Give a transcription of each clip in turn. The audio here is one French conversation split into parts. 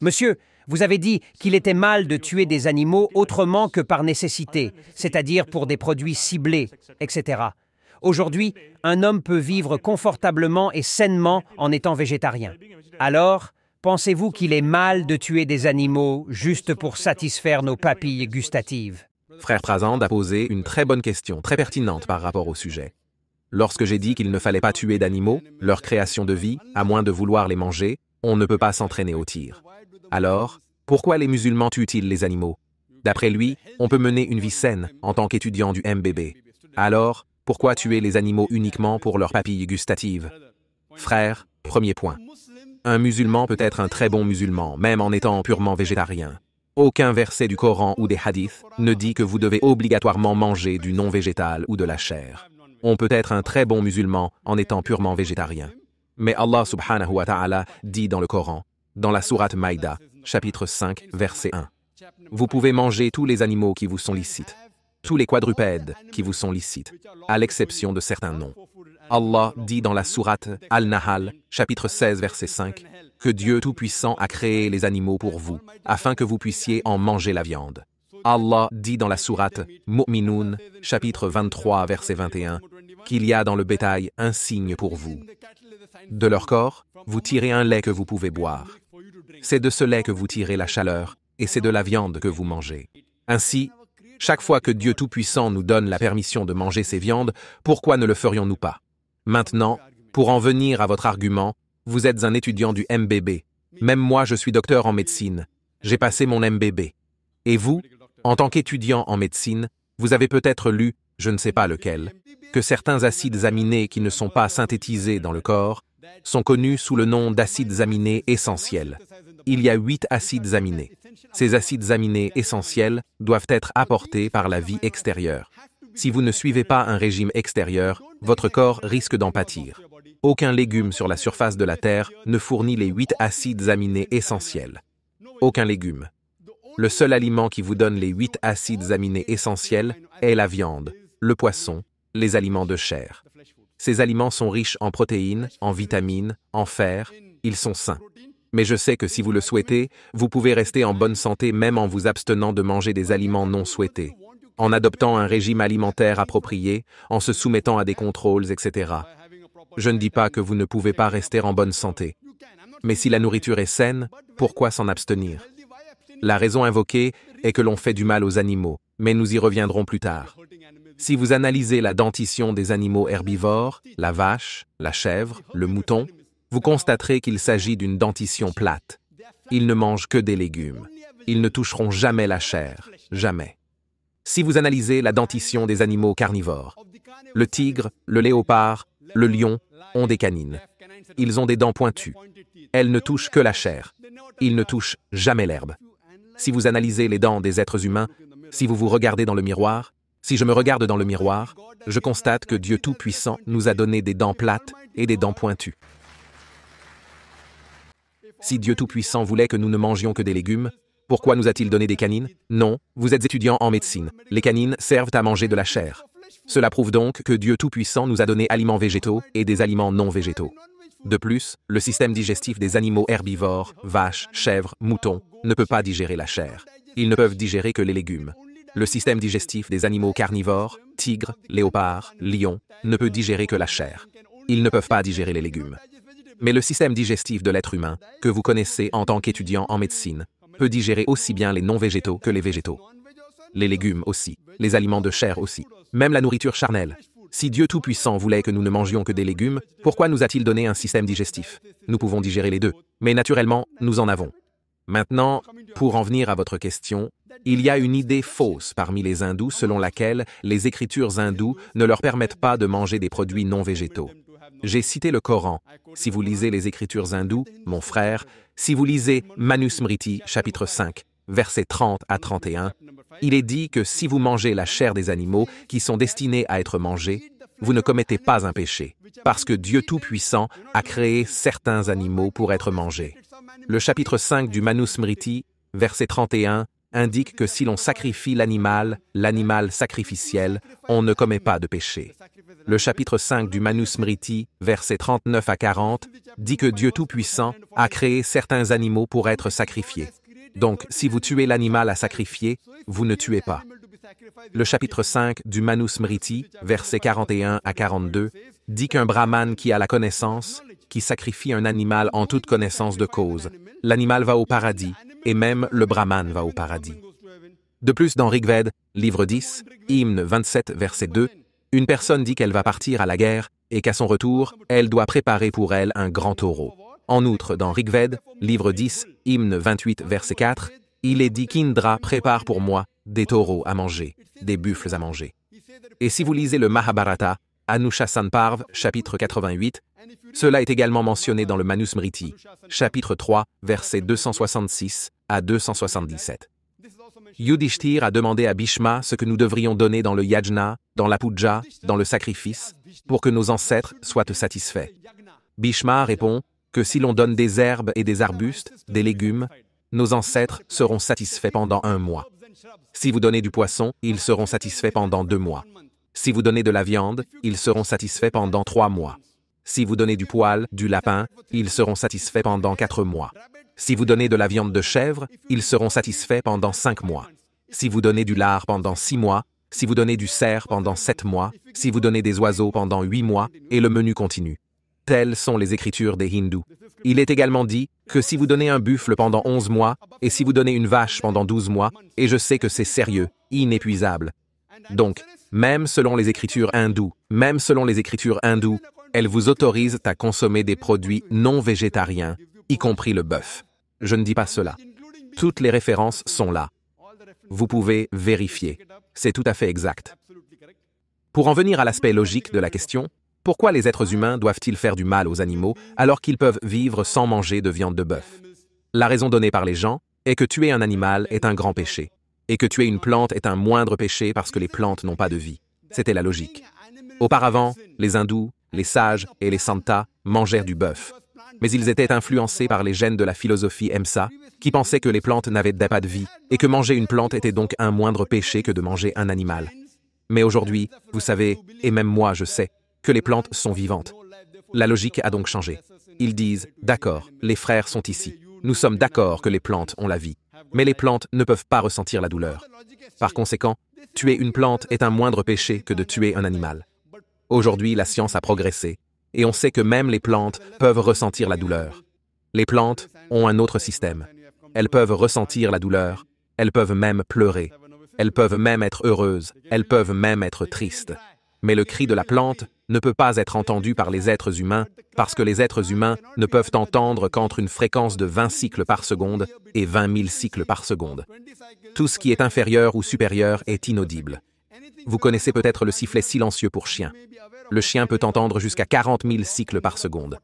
Monsieur, vous avez dit qu'il était mal de tuer des animaux autrement que par nécessité, c'est-à-dire pour des produits ciblés, etc. Aujourd'hui, un homme peut vivre confortablement et sainement en étant végétarien. Alors, pensez-vous qu'il est mal de tuer des animaux juste pour satisfaire nos papilles gustatives? Frère Prasad a posé une très bonne question, très pertinente par rapport au sujet. Lorsque j'ai dit qu'il ne fallait pas tuer d'animaux, leur création de vie, à moins de vouloir les manger, on ne peut pas s'entraîner au tir. Alors, pourquoi les musulmans tuent-ils les animaux? D'après lui, on peut mener une vie saine en tant qu'étudiant du MBB. Alors, pourquoi tuer les animaux uniquement pour leurs papilles gustatives? Frère, premier point. Un musulman peut être un très bon musulman, même en étant purement végétarien. Aucun verset du Coran ou des hadiths ne dit que vous devez obligatoirement manger du non-végétal ou de la chair. On peut être un très bon musulman en étant purement végétarien. Mais Allah subhanahu wa ta'ala dit dans le Coran, dans la sourate Maïda, chapitre 5, verset 1. Vous pouvez manger tous les animaux qui vous sont licites, tous les quadrupèdes qui vous sont licites, à l'exception de certains noms. Allah dit dans la sourate Al-Nahl, chapitre 16, verset 5, que Dieu Tout-Puissant a créé les animaux pour vous, afin que vous puissiez en manger la viande. Allah dit dans la sourate Mu'minun, chapitre 23, verset 21, qu'il y a dans le bétail un signe pour vous. De leur corps, vous tirez un lait que vous pouvez boire. C'est de ce lait que vous tirez la chaleur, et c'est de la viande que vous mangez. Ainsi, chaque fois que Dieu Tout-Puissant nous donne la permission de manger ces viandes, pourquoi ne le ferions-nous pas? Maintenant, pour en venir à votre argument, vous êtes un étudiant du MBB. Même moi, je suis docteur en médecine. J'ai passé mon MBB. Et vous, en tant qu'étudiant en médecine, vous avez peut-être lu, je ne sais pas lequel, que certains acides aminés qui ne sont pas synthétisés dans le corps sont connus sous le nom d'acides aminés essentiels. Il y a 8 acides aminés. Ces acides aminés essentiels doivent être apportés par la vie extérieure. Si vous ne suivez pas un régime extérieur, votre corps risque d'en pâtir. Aucun légume sur la surface de la Terre ne fournit les 8 acides aminés essentiels. Aucun légume. Le seul aliment qui vous donne les 8 acides aminés essentiels est la viande, le poisson, les aliments de chair. Ces aliments sont riches en protéines, en vitamines, en fer, ils sont sains. Mais je sais que si vous le souhaitez, vous pouvez rester en bonne santé même en vous abstenant de manger des aliments non souhaités, en adoptant un régime alimentaire approprié, en se soumettant à des contrôles, etc. Je ne dis pas que vous ne pouvez pas rester en bonne santé. Mais si la nourriture est saine, pourquoi s'en abstenir? La raison invoquée est que l'on fait du mal aux animaux, mais nous y reviendrons plus tard. Si vous analysez la dentition des animaux herbivores, la vache, la chèvre, le mouton, vous constaterez qu'il s'agit d'une dentition plate. Ils ne mangent que des légumes. Ils ne toucheront jamais la chair, jamais. Si vous analysez la dentition des animaux carnivores, le tigre, le léopard, le lion ont des canines. Ils ont des dents pointues. Elles ne touchent que la chair. Ils ne touchent jamais l'herbe. Si vous analysez les dents des êtres humains, si vous vous regardez dans le miroir, si je me regarde dans le miroir, je constate que Dieu Tout-Puissant nous a donné des dents plates et des dents pointues. Si Dieu Tout-Puissant voulait que nous ne mangions que des légumes, pourquoi nous a-t-il donné des canines? Non, vous êtes étudiant en médecine. Les canines servent à manger de la chair. Cela prouve donc que Dieu Tout-Puissant nous a donné aliments végétaux et des aliments non végétaux. De plus, le système digestif des animaux herbivores, vaches, chèvres, moutons, ne peut pas digérer la chair. Ils ne peuvent digérer que les légumes. Le système digestif des animaux carnivores, tigres, léopards, lions, ne peut digérer que la chair. Ils ne peuvent pas digérer les légumes. Mais le système digestif de l'être humain, que vous connaissez en tant qu'étudiant en médecine, peut digérer aussi bien les non-végétaux que les végétaux. Les légumes aussi, les aliments de chair aussi, même la nourriture charnelle. Si Dieu Tout-Puissant voulait que nous ne mangions que des légumes, pourquoi nous a-t-il donné un système digestif? Nous pouvons digérer les deux, mais naturellement, nous en avons. Maintenant, pour en venir à votre question, il y a une idée fausse parmi les hindous selon laquelle les écritures hindoues ne leur permettent pas de manger des produits non végétaux. J'ai cité le Coran. Si vous lisez les écritures hindoues, mon frère, si vous lisez Manusmriti, chapitre 5, versets 30 à 31, il est dit que si vous mangez la chair des animaux qui sont destinés à être mangés, vous ne commettez pas un péché, parce que Dieu Tout-Puissant a créé certains animaux pour être mangés. Le chapitre 5 du Manusmriti, verset 31, indique que si l'on sacrifie l'animal sacrificiel, on ne commet pas de péché. Le chapitre 5 du Manusmriti, versets 39 à 40, dit que Dieu Tout-Puissant a créé certains animaux pour être sacrifiés. Donc, si vous tuez l'animal à sacrifier, vous ne tuez pas. Le chapitre 5 du Manusmriti, versets 41 à 42, dit qu'un brahman qui a la connaissance, qui sacrifie un animal en toute connaissance de cause, l'animal va au paradis, et même le brahman va au paradis. De plus, dans Rigved, livre 10, hymne 27, verset 2, une personne dit qu'elle va partir à la guerre et qu'à son retour, elle doit préparer pour elle un grand taureau. En outre, dans Rigved, livre 10, hymne 28, verset 4, il est dit qu'Indra prépare pour moi des taureaux à manger, des buffles à manger. Et si vous lisez le Mahabharata, Anushasan-Parv, chapitre 88, cela est également mentionné dans le Manusmriti, chapitre 3, versets 266 à 277. Yudhishthir a demandé à Bhishma ce que nous devrions donner dans le yajna, dans la puja, dans le sacrifice, pour que nos ancêtres soient satisfaits. Bhishma répond que si l'on donne des herbes et des arbustes, des légumes, nos ancêtres seront satisfaits pendant 1 mois. Si vous donnez du poisson, ils seront satisfaits pendant 2 mois. Si vous donnez de la viande, ils seront satisfaits pendant 3 mois. Si vous donnez du poil, du lapin, ils seront satisfaits pendant 4 mois. Si vous donnez de la viande de chèvre, ils seront satisfaits pendant 5 mois. Si vous donnez du lard pendant 6 mois, si vous donnez du cerf pendant 7 mois, si vous donnez des oiseaux pendant 8 mois, et le menu continue. Telles sont les écritures des hindous. Il est également dit que si vous donnez un buffle pendant 11 mois, et si vous donnez une vache pendant 12 mois, et je sais que c'est sérieux, inépuisable. Donc, même selon les écritures hindoues, elles vous autorisent à consommer des produits non végétariens, y compris le bœuf. Je ne dis pas cela. Toutes les références sont là. Vous pouvez vérifier. C'est tout à fait exact. Pour en venir à l'aspect logique de la question, pourquoi les êtres humains doivent-ils faire du mal aux animaux alors qu'ils peuvent vivre sans manger de viande de bœuf? La raison donnée par les gens est que tuer un animal est un grand péché, et que tuer une plante est un moindre péché parce que les plantes n'ont pas de vie. C'était la logique. Auparavant, les hindous, les sages et les santas mangèrent du bœuf. Mais ils étaient influencés par les gènes de la philosophie Emsa, qui pensaient que les plantes n'avaient pas de vie, et que manger une plante était donc un moindre péché que de manger un animal. Mais aujourd'hui, vous savez, et même moi je sais, que les plantes sont vivantes. La logique a donc changé. Ils disent, d'accord, les frères sont ici. Nous sommes d'accord que les plantes ont la vie. Mais les plantes ne peuvent pas ressentir la douleur. Par conséquent, tuer une plante est un moindre péché que de tuer un animal. Aujourd'hui, la science a progressé, et on sait que même les plantes peuvent ressentir la douleur. Les plantes ont un autre système. Elles peuvent ressentir la douleur, elles peuvent même pleurer, elles peuvent même être heureuses, elles peuvent même être tristes. Mais le cri de la plante ne peut pas être entendu par les êtres humains parce que les êtres humains ne peuvent entendre qu'entre une fréquence de 20 cycles par seconde et 20 000 cycles par seconde. Tout ce qui est inférieur ou supérieur est inaudible. Vous connaissez peut-être le sifflet silencieux pour chien. Le chien peut entendre jusqu'à 40 000 cycles par seconde.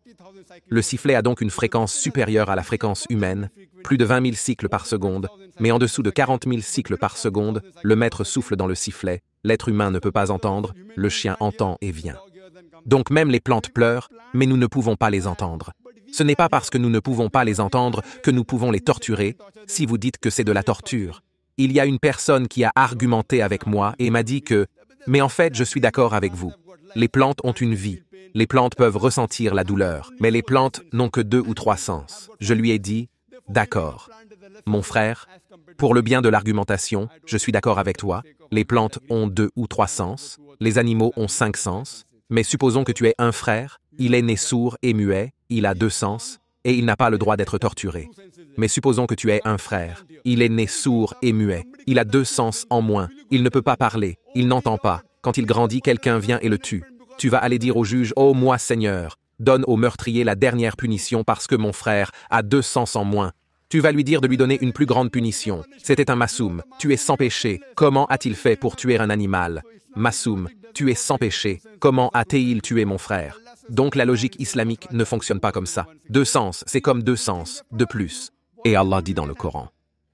Le sifflet a donc une fréquence supérieure à la fréquence humaine, plus de 20 000 cycles par seconde, mais en dessous de 40 000 cycles par seconde, le maître souffle dans le sifflet, l'être humain ne peut pas entendre, le chien entend et vient. Donc même les plantes pleurent, mais nous ne pouvons pas les entendre. Ce n'est pas parce que nous ne pouvons pas les entendre que nous pouvons les torturer, si vous dites que c'est de la torture. Il y a une personne qui a argumenté avec moi et m'a dit que « Mais en fait, je suis d'accord avec vous. Les plantes ont une vie. Les plantes peuvent ressentir la douleur, mais les plantes n'ont que 2 ou 3 sens. » Je lui ai dit « D'accord. Mon frère, pour le bien de l'argumentation, je suis d'accord avec toi. Les plantes ont 2 ou 3 sens. Les animaux ont 5 sens. Mais supposons que tu aies un frère, il est né sourd et muet, il a 2 sens, et il n'a pas le droit d'être torturé. Mais supposons que tu aies un frère, il est né sourd et muet, il a 2 sens en moins, il ne peut pas parler, il n'entend pas. Quand il grandit, quelqu'un vient et le tue. Tu vas aller dire au juge, « Oh moi Seigneur, donne au meurtrier la dernière punition parce que mon frère a 2 sens en moins. » Tu vas lui dire de lui donner une plus grande punition. C'était un massoum, tu es sans péché. Comment a-t-il fait pour tuer un animal? Massoum, tu es sans péché. Comment a-t-il tué mon frère? Donc la logique islamique ne fonctionne pas comme ça. 2 sens, c'est comme 2 sens, de plus. Et Allah dit dans le Coran,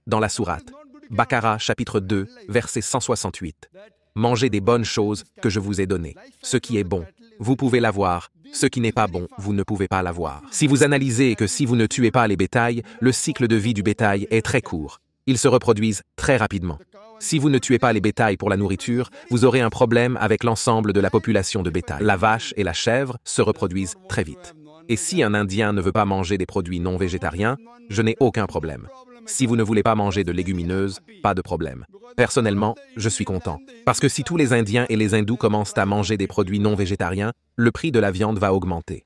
dans la sourate, Baqara chapitre 2, verset 168. Mangez des bonnes choses que je vous ai données. Ce qui est bon, vous pouvez l'avoir. Ce qui n'est pas bon, vous ne pouvez pas l'avoir. Si vous analysez que si vous ne tuez pas les bétails, le cycle de vie du bétail est très court. Ils se reproduisent très rapidement. Si vous ne tuez pas les bétails pour la nourriture, vous aurez un problème avec l'ensemble de la population de bétail. La vache et la chèvre se reproduisent très vite. Et si un Indien ne veut pas manger des produits non végétariens, je n'ai aucun problème. Si vous ne voulez pas manger de légumineuses, pas de problème. Personnellement, je suis content. Parce que si tous les Indiens et les Hindous commencent à manger des produits non végétariens, le prix de la viande va augmenter.